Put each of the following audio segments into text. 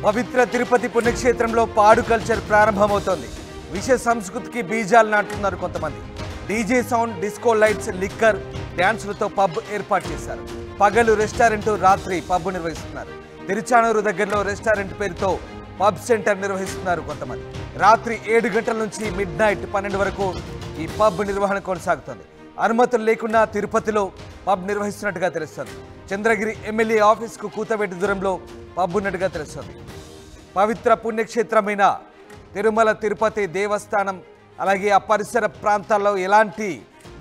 పవిత్ర తిరుపతి పుణ్యక్షేత్రంలో పాడు కల్చర్ ప్రారంభమవుతోంది. విషయ సంస్కృతికి బీజాలు నాటుతున్నారు కొంతమంది. DJ sound, disco lights, liquor, డ్యాన్సులతో పబ్ ఏర్పాటు చేశారు. పగలు రెస్టారెంట్, రాత్రి పబ్ నిర్వహిస్తున్నారు. తిరుచానూరు దగ్గరలో రెస్టారెంట్ పేరుతో పబ్ సెంటర్ నిర్వహిస్తున్నారు కొంతమంది. రాత్రి 7 గంటల నుంచి మిడ్ నైట్ 12 వరకు ఈ పబ్ నిర్వహణ కొనసాగుతుంది. అనుమతులు లేకుండా తిరుపతిలో పబ్ నిర్వహిస్తున్నట్టుగా తెలుస్తుంది. చంద్రగిరి ఎమ్మెల్యే ఆఫీస్కు కూతవేటి దూరంలో పబ్ ఉన్నట్టుగా తెలుస్తుంది. పవిత్ర పుణ్యక్షేత్రమైన తిరుమల తిరుపతి దేవస్థానం అలాగే ఆ పరిసర ప్రాంతాల్లో ఎలాంటి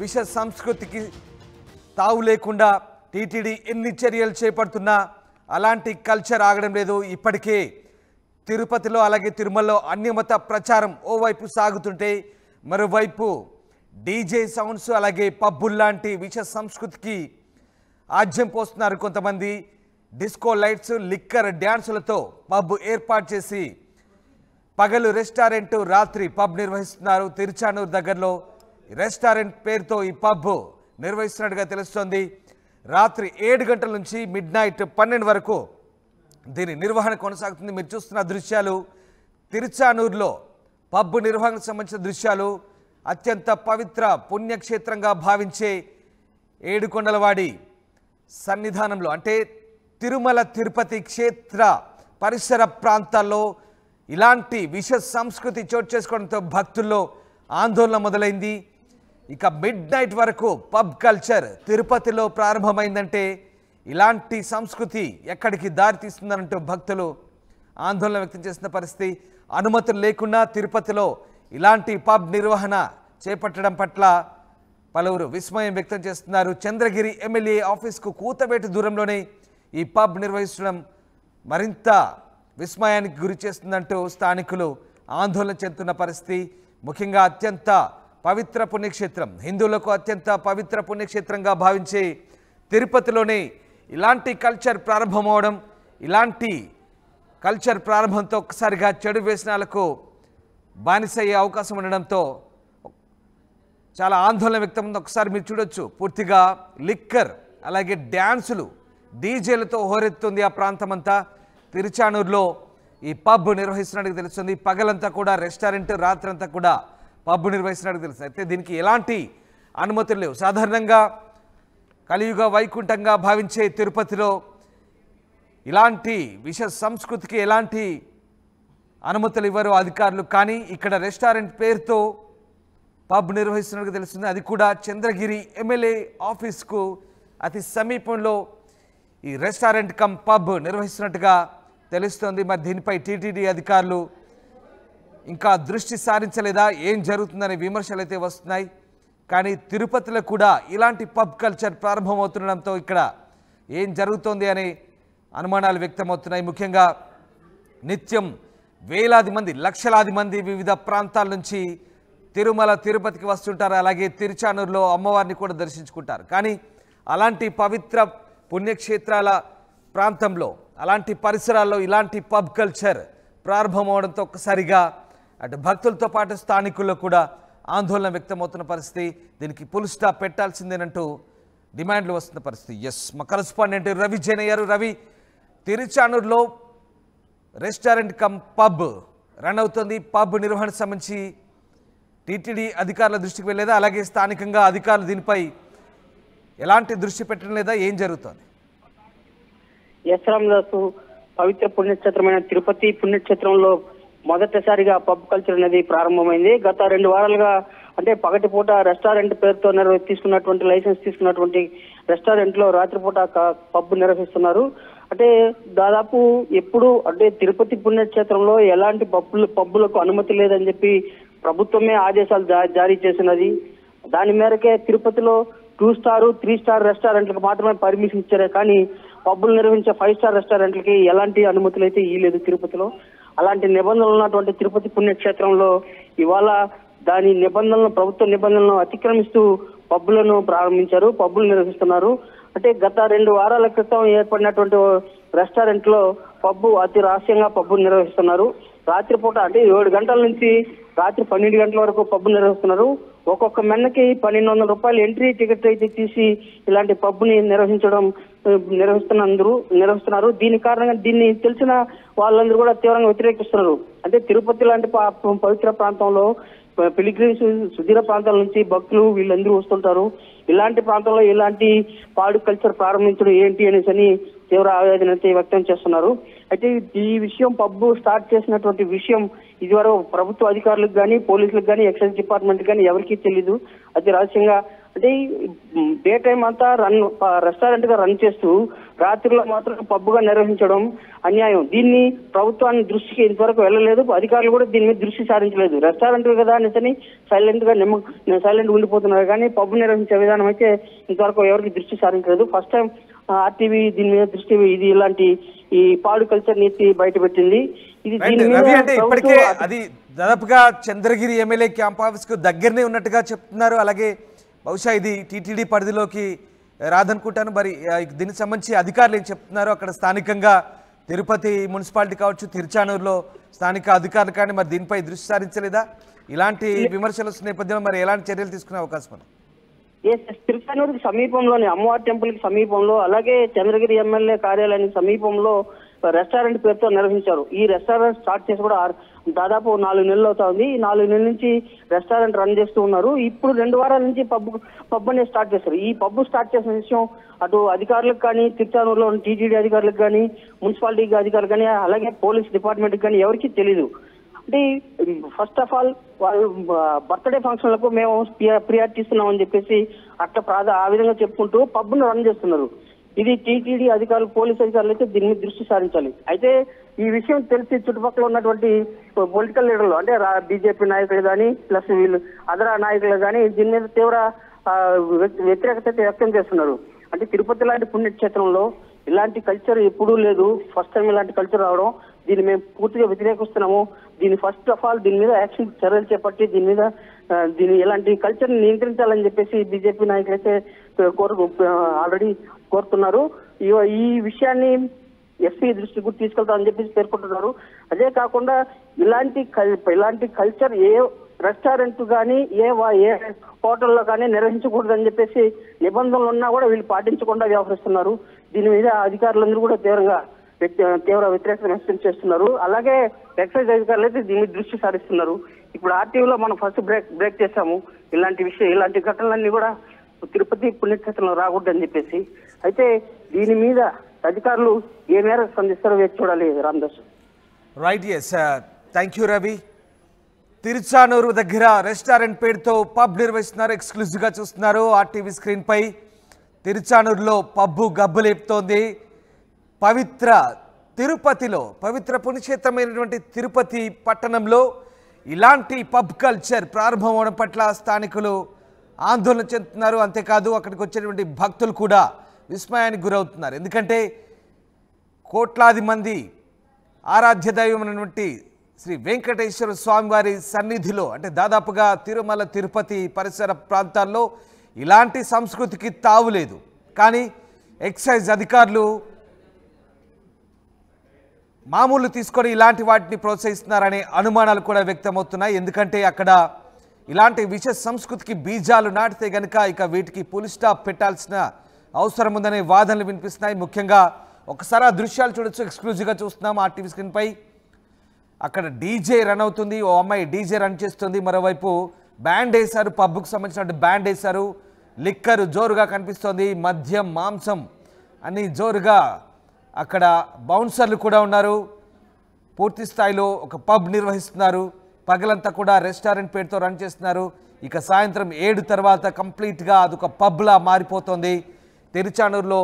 విష సంస్కృతికి తావు లేకుండా టీటీడీ ఎన్ని చర్యలు చేపడుతున్నా అలాంటి కల్చర్ ఆగడం లేదు. ఇప్పటికే తిరుపతిలో అలాగే తిరుమలలో అన్యమత ప్రచారం ఓవైపు సాగుతుంటే మరోవైపు డీజే సౌండ్స్ అలాగే పబ్బుల్లాంటి విష సంస్కృతికి ఆజ్యం పోస్తున్నారు కొంతమంది. డిస్కో లైట్స్, లిక్కర్, డ్యాన్సులతో పబ్ ఏర్పాటు చేసి పగలు రెస్టారెంట్, రాత్రి పబ్ నిర్వహిస్తున్నారు. తిరుచానూరు దగ్గరలో రెస్టారెంట్ పేరుతో ఈ పబ్ నిర్వహిస్తున్నట్టుగా తెలుస్తోంది. రాత్రి 7 గంటల నుంచి మిడ్ నైట్ 12 వరకు దీని నిర్వహణ కొనసాగుతుంది. మీరు చూస్తున్న దృశ్యాలు తిరుచానూరులో పబ్ నిర్వహణకు సంబంధించిన దృశ్యాలు. అత్యంత పవిత్ర పుణ్యక్షేత్రంగా భావించే ఏడుకొండలవాడి సన్నిధానంలో అంటే తిరుమల తిరుపతి క్షేత్ర పరిసర ప్రాంతాల్లో ఇలాంటి విష సంస్కృతి చోటు చేసుకోవడంతో భక్తుల్లో ఆందోళన మొదలైంది. ఇక మిడ్ నైట్ వరకు పబ్ కల్చర్ తిరుపతిలో ప్రారంభమైందంటే ఇలాంటి సంస్కృతి ఎక్కడికి దారి తీస్తుందంటూ భక్తులు ఆందోళన వ్యక్తం చేస్తున్న పరిస్థితి. అనుమతులు లేకుండా తిరుపతిలో ఇలాంటి పబ్ నిర్వహణ చేపట్టడం పట్ల పలువురు విస్మయం వ్యక్తం చేస్తున్నారు. చంద్రగిరి ఎమ్మెల్యే ఆఫీస్కు కూతవేటు దూరంలోనే ఈ పబ్ నిర్వహించడం మరింత విస్మయానికి గురి చేస్తుందంటూ స్థానికులు ఆందోళన చెందుతున్న పరిస్థితి. ముఖ్యంగా అత్యంత పవిత్ర పుణ్యక్షేత్రం, హిందువులకు అత్యంత పవిత్ర పుణ్యక్షేత్రంగా భావించే తిరుపతిలోనే ఇలాంటి కల్చర్ ప్రారంభమవడం, ఇలాంటి కల్చర్ ప్రారంభంతో ఒక్కసారిగా చెడు వ్యసనాలకు బానిసయ్యే అవకాశం ఉండడంతో చాలా ఆందోళన వ్యక్తం ఉంది. ఒకసారి మీరు చూడొచ్చు, పూర్తిగా లిక్కర్ అలాగే డ్యాన్సులు, డీజేలతో హోరెత్తుంది ఆ ప్రాంతమంతా. తిరుచానూరులో ఈ పబ్ నిర్వహిస్తున్నట్టుగా తెలుస్తుంది. పగలంతా కూడా రెస్టారెంట్, రాత్రంతా కూడా పబ్ నిర్వహిస్తున్నట్టుగా తెలుస్తుంది. అయితే దీనికి ఎలాంటి అనుమతులు లేవు. సాధారణంగా కలియుగ వైకుంఠంగా భావించే తిరుపతిలో ఇలాంటి విష సంస్కృతికి ఎలాంటి అనుమతులు ఇవ్వరు అధికారులు. కానీ ఇక్కడ రెస్టారెంట్ పేరుతో పబ్ నిర్వహిస్తున్నట్టుగా తెలుస్తుంది. అది కూడా చంద్రగిరి ఎమ్మెల్యే ఆఫీస్కు అతి సమీపంలో ఈ రెస్టారెంట్ కమ్ పబ్ నిర్వహిస్తున్నట్టుగా తెలుస్తోంది. మరి దీనిపై టీటీడీ అధికారులు ఇంకా దృష్టి సారించలేదా, ఏం జరుగుతుందనే విమర్శలు అయితే వస్తున్నాయి. కానీ తిరుపతిలో కూడా ఇలాంటి పబ్ కల్చర్ ప్రారంభమవుతుండడంతో ఇక్కడ ఏం జరుగుతోంది అనే అనుమానాలు వ్యక్తమవుతున్నాయి. ముఖ్యంగా నిత్యం వేలాది మంది, లక్షలాది మంది వివిధ ప్రాంతాల నుంచి తిరుమల తిరుపతికి వస్తుంటారు. అలాగే తిరుచానూరులో అమ్మవారిని కూడా దర్శించుకుంటారు. కానీ అలాంటి పవిత్ర పుణ్యక్షేత్రాల ప్రాంతంలో, అలాంటి పరిసరాల్లో ఇలాంటి పబ్ కల్చర్ ప్రారంభమవడంతో ఒక్కసారిగా అటు భక్తులతో పాటు స్థానికుల్లో కూడా ఆందోళన వ్యక్తమవుతున్న పరిస్థితి. దీనికి ఫుల్ స్టాప్ పెట్టాల్సిందేనంటూ డిమాండ్లు వస్తున్న పరిస్థితి. మా కరెస్పాండెంట్ రవి జైనయ్యారు. రవి, తిరుచానూరులో రెస్టారెంట్ కమ్ పబ్ రన్ అవుతుంది. పబ్ నిర్వహణ సంబంధించి టీటీడీ అధికారుల దృష్టికి వెళ్ళలేదా? అలాగే స్థానికంగా అధికారులు దీనిపై ఎలాంటి దృష్టి పెట్టడం లేదా? ఏం జరుగుతోంది? రామదాసు, పవిత్ర పుణ్యక్షేత్రమైన తిరుపతి పుణ్యక్షేత్రంలో మొదటిసారిగా పబ్ కల్చర్ అనేది ప్రారంభమైంది. గత 2 వారాలుగా అంటే పగటిపూట రెస్టారెంట్ పేరుతో తీసుకున్నటువంటి లైసెన్స్ తీసుకున్నటువంటి రెస్టారెంట్ లో రాత్రిపూట పబ్ నిర్వహిస్తున్నారు. అంటే దాదాపు ఎప్పుడు అంటే తిరుపతి పుణ్యక్షేత్రంలో ఎలాంటి పబ్బులకు అనుమతి లేదని చెప్పి ప్రభుత్వమే ఆదేశాలు జారీ చేసినది. దాని మేరకే తిరుపతిలో 2 స్టార్ 3 స్టార్ రెస్టారెంట్లకు మాత్రమే పర్మిషన్ ఇచ్చారే కానీ పబ్బులు నిర్వహించే 5 స్టార్ రెస్టారెంట్లకి ఎలాంటి అనుమతులు అయితే ఇవ్వలేదు తిరుపతిలో. అలాంటి నిబంధనలు ఉన్నటువంటి తిరుపతి పుణ్యక్షేత్రంలో ఇవాళ దాని నిబంధనలను, ప్రభుత్వ నిబంధనలను అతిక్రమిస్తూ పబ్బులను ప్రారంభించారు, పబ్బులు నిర్వహిస్తున్నారు. అంటే గత 2 వారాల క్రితం ఏర్పడినటువంటి రెస్టారెంట్ లో పబ్బు అతి రహస్యంగా పబ్బులు నిర్వహిస్తున్నారు. రాత్రిపూట అంటే 7 గంటల నుంచి రాత్రి 12 గంటల వరకు పబ్బు నిర్వహిస్తున్నారు. ఒక్కొక్క మెన్నకి 1200 రూపాయలు ఎంట్రీ టికెట్ అయితే తీసి ఇలాంటి పబ్బుని నిర్వహిస్తున్నారు. దీని కారణంగా దీన్ని తెలిసిన వాళ్ళందరూ కూడా తీవ్రంగా వ్యతిరేకిస్తున్నారు. అంటే తిరుపతి లాంటి పవిత్ర ప్రాంతంలో పిలిగ్రిమ్స్ సుదూర ప్రాంతాల నుంచి భక్తులు వీళ్ళందరూ వస్తుంటారు. ఇలాంటి ప్రాంతంలో ఇలాంటి పాడు కల్చర్ ప్రారంభించడం ఏంటి అనేసి తీవ్ర ఆవేదన అయితే వ్యక్తం చేస్తున్నారు. అయితే ఈ విషయం పబ్బు స్టార్ట్ చేసినటువంటి విషయం ఇదివరకు ప్రభుత్వ అధికారులకు కానీ పోలీసులకు కానీ ఎక్సైజ్ డిపార్ట్మెంట్ కానీ ఎవరికీ తెలీదు. అది రహస్యంగా అంటే డే టైం అంతా రెస్టారెంట్ గా రన్ చేస్తూ రాత్రిలో మాత్రం పబ్బుగా నిర్వహించడం అన్యాయం. దీన్ని ప్రభుత్వాన్ని దృష్టికి ఇంతవరకు వెళ్ళలేదు. అధికారులు కూడా దీని మీద దృష్టి సారించలేదు. రెస్టారెంట్ కదా అనేసి సైలెంట్ ఉండిపోతున్నారు కానీ పబ్బు నిర్వహించే విధానం అయితే ఇంతవరకు ఎవరికి దృష్టి సారించలేదు. ఫస్ట్ టైం ఆర్టీవీ దీని మీద దృష్టి ఇది ఇలాంటి ఈ పాడు కల్చర్ నీతి బయటపెట్టింది. ఇది దీని మీద అంటే ఇప్పటికే అది దాదాపుగా చంద్రగిరి ఎమ్మెల్యే క్యాంప్ ఆఫీస్ కు దగ్గరనే ఉన్నట్టుగా చెప్తున్నారు. అలాగే బహుశా ఇది టీటీడీ పరిధిలోకి రాదనుకుంటాను. మరి దీనికి సంబంధించి అధికారులు ఏం చెప్తున్నారు? అక్కడ స్థానికంగా తిరుపతి మున్సిపాలిటీ కావచ్చు, తిరుచానూరులో స్థానిక అధికారులు కానీ మరి దీనిపై దృష్టి సారించలేదా? ఇలాంటి విమర్శల నేపథ్యంలో మరి ఎలాంటి చర్యలు తీసుకునే అవకాశం ఉంది? తిరుచానూరుకి సమీపంలోని అమ్మవారి టెంపుల్ కి సమీపంలో అలాగే చంద్రగిరి ఎమ్మెల్యే కార్యాలయానికి సమీపంలో రెస్టారెంట్ పేరుతో నిర్వహించారు. ఈ రెస్టారెంట్ స్టార్ట్ చేసి కూడా దాదాపు 4 నెలలు అవుతా ఉంది. ఈ 4 నెలల నుంచి రెస్టారెంట్ రన్ చేస్తూ ఉన్నారు. ఇప్పుడు 2 వారాల నుంచి పబ్ అనేది స్టార్ట్ చేస్తారు. ఈ పబ్బు స్టార్ట్ చేసిన విషయం అటు అధికారులకు కానీ, తిరుచానూరులో టీటీడీ అధికారులకు కానీ, మున్సిపాలిటీ అధికారులు కానీ, అలాగే పోలీస్ డిపార్ట్మెంట్ కానీ ఎవరికీ తెలీదు. అంటే ఫస్ట్ ఆఫ్ ఆల్ వాళ్ళు బర్త్డే ఫంక్షన్లకు మేము ప్రియారిటీ ఇస్తున్నామని చెప్పేసి అట్లా ఆ విధంగా చెప్పుకుంటూ పబ్బును రన్ చేస్తున్నారు. ఇది టీటీడీ అధికారులు, పోలీస్ అధికారులు అయితే దీని మీద దృష్టి సారించాలి. అయితే ఈ విషయం తెలిసి చుట్టుపక్కల ఉన్నటువంటి పొలిటికల్ లీడర్లు అంటే బీజేపీ నాయకులు కానీ ప్లస్ వీళ్ళు అదరా నాయకులు కానీ దీని మీద తీవ్ర వ్యతిరేకత వ్యక్తం చేస్తున్నారు. అంటే తిరుపతి లాంటి పుణ్యక్షేత్రంలో ఇలాంటి కల్చర్ ఎప్పుడూ లేదు. ఫస్ట్ టైం ఇలాంటి కల్చర్ రావడం, దీన్ని మేము పూర్తిగా వ్యతిరేకిస్తున్నాము. దీన్ని ఫస్ట్ ఆఫ్ ఆల్ దీని మీద యాక్షన్ చర్యలు చేపట్టి దీన్ని ఇలాంటి కల్చర్ ని నియంత్రించాలని చెప్పేసి బీజేపీ నాయకులు అయితే ఆల్రెడీ కోరుతున్నారు. ఈ విషయాన్ని ఎస్పీ దృష్టికి కూడా తీసుకెళ్తామని చెప్పేసి పేర్కొంటున్నారు. అదే కాకుండా ఇలాంటి కల్చర్ ఏ రెస్టారెంట్ కానీ ఏ హోటల్లో కానీ నిర్వహించకూడదని చెప్పేసి నిబంధనలు ఉన్నా కూడా వీళ్ళు పాటించకుండా వ్యవహరిస్తున్నారు. దీని మీద అధికారులందరూ కూడా తీవ్ర వ్యతిరేకత వ్యక్తం చేస్తున్నారు. అలాగే ఎక్సైజ్ అధికారులు అయితే దీని మీద దృష్టి సారిస్తున్నారు. ఇప్పుడు ఆర్టీవీలో మనం ఫస్ట్ బ్రేక్ చేశాము. ఇలాంటి ఘటనలన్నీ కూడా తిరుపతి పుణ్యక్షేత్రంలో రాకూడదని చెప్పేసి. అయితే దీని మీద అధికారులు ఏ మేరకు స్పందిస్తారో వేచి చూడాలి. Ramdas right. Yes, thank you Ravi. Tiruchanur దగ్గర రెస్టారెంట్ పేరుతో పబ్ నిర్వహిస్తున్నారు. ఎక్స్క్లూజివ్గా చూస్తున్నారు ఆర్టీవీ స్క్రీన్ పై. తిరుచానూరులో పబ్బు గబ్బులేపుతోంది. పవిత్ర తిరుపతిలో, పవిత్ర పుణ్యక్షేత్రమైనటువంటి తిరుపతి పట్టణంలో ఇలాంటి పబ్ కల్చర్ ప్రారంభం అవడం పట్ల స్థానికులు ఆందోళన చెందుతున్నారు. అంతేకాదు అక్కడికి వచ్చేటువంటి భక్తులు కూడా విస్మయానికి గురవుతున్నారు. ఎందుకంటే కోట్లాది మంది ఆరాధ్య దైవమైనటువంటి శ్రీ వెంకటేశ్వర స్వామివారి సన్నిధిలో, అంటే దాదాపుగా తిరుమల తిరుపతి పరిసర ప్రాంతాల్లో ఇలాంటి సంస్కృతికి తావులేదు. కానీ ఎక్సైజ్ అధికారులు మామూలు తీసుకొని ఇలాంటి వాటిని ప్రోత్సహిస్తున్నారనే అనుమానాలు కూడా వ్యక్తమవుతున్నాయి. ఎందుకంటే అక్కడ ఇలాంటి విష సంస్కృతికి బీజాలు నాటితే గనుక ఇక వీటికి పులి స్టాప్ పెట్టాల్సిన అవసరం ఉందనే వాదనలు వినిపిస్తున్నాయి. ముఖ్యంగా ఒకసారి ఆ దృశ్యాలు చూడొచ్చు. ఎక్స్క్లూజివ్గా చూస్తున్నాం ఆర్టీవీ స్క్రీన్ పై. అక్కడ డీజే రన్ అవుతుంది. ఓ అమ్మాయి డీజే రన్ చేస్తుంది. మరోవైపు బ్యాండ్ వేశారు, పబ్కు సంబంధించిన బ్యాండ్ వేశారు. లిక్కర్ జోరుగా కనిపిస్తోంది. మద్యం, మాంసం అన్నీ జోరుగా. అక్కడ బౌన్సర్లు కూడా ఉన్నారు. పూర్తి స్థాయిలో ఒక పబ్ నిర్వహిస్తున్నారు. పగలంతా కూడా రెస్టారెంట్ పేరుతో రన్ చేస్తున్నారు. ఇక సాయంత్రం 7 తర్వాత కంప్లీట్గా అదొక పబ్లా మారిపోతుంది. తిరుచానూరులో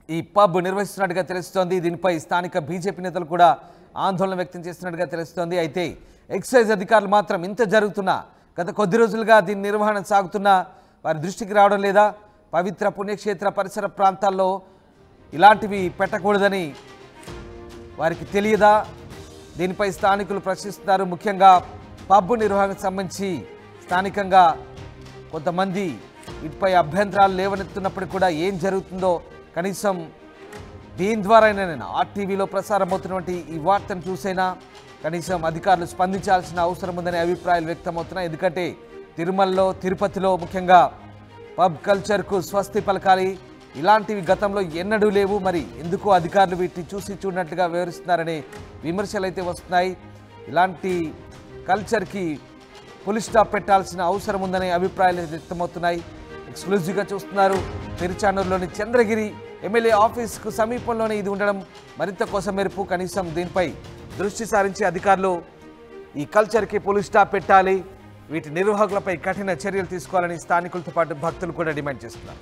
ఈ పబ్ నిర్వహిస్తున్నట్టుగా తెలుస్తోంది. దీనిపై స్థానిక బీజేపీ నేతలు కూడా ఆందోళన వ్యక్తం చేస్తున్నట్టుగా తెలుస్తోంది. అయితే ఎక్సైజ్ అధికారులు మాత్రం ఇంత జరుగుతున్నా, గత కొద్ది రోజులుగా దీని నిర్వహణ సాగుతున్నా వారి దృష్టికి రావడం లేదా? పవిత్ర పుణ్యక్షేత్ర పరిసర ప్రాంతాల్లో ఇలాంటివి పెట్టకూడదని వారికి తెలియదా? దీనిపై స్థానికులు ప్రశ్నిస్తున్నారు. ముఖ్యంగా పబ్బు నిర్వహణకు సంబంధించి స్థానికంగా కొంతమంది వీటిపై అభ్యంతరాలు లేవనెత్తున్నప్పటికీ కూడా ఏం జరుగుతుందో కనీసం దీని ద్వారా ఆర్టీవీలో ప్రసారం అవుతున్నటువంటి ఈ వార్తను చూసైనా కనీసం అధికారులు స్పందించాల్సిన అవసరం ఉందనే అభిప్రాయాలు వ్యక్తమవుతున్నాయి. ఎందుకంటే తిరుమలలో, తిరుపతిలో ముఖ్యంగా పబ్ కల్చర్కు స్వస్తి పలకాలి. ఇలాంటివి గతంలో ఎన్నడూ లేవు. మరి ఎందుకు అధికారులు వీటిని చూసి చూడనట్టుగా వివరిస్తున్నారనే విమర్శలు అయితే వస్తున్నాయి. ఇలాంటి కల్చర్కి పులి స్టాప్ పెట్టాల్సిన అవసరం ఉందనే అభిప్రాయాలు వ్యక్తమవుతున్నాయి. ఎక్స్క్లూజివ్గా చూస్తున్నారు. తిరుచానూరులోని చంద్రగిరి ఎమ్మెల్యే ఆఫీస్కు సమీపంలోనే ఇది ఉండడం మరింత కొసమెరుపు. కనీసం దీనిపై దృష్టి సారించి అధికారులు ఈ కల్చర్కి పులి స్టాప్ పెట్టాలి, వీటి నిర్వాహకులపై కఠిన చర్యలు తీసుకోవాలని స్థానికులతో పాటు భక్తులు కూడా డిమాండ్ చేస్తున్నారు.